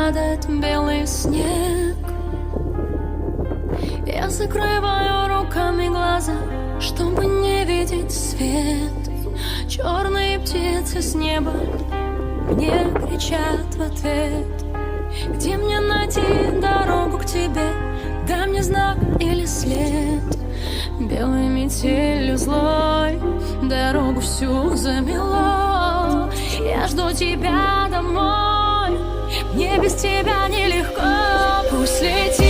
падает белый снег. Я закрываю руками глаза, чтобы не видеть свет. Черные птицы с неба мне кричат в ответ. Где мне найти дорогу к тебе? Дай мне знак или след. Белой метелью злой дорогу всю замело. Я жду тебя домой, мне без тебя нелегко. Пусть летит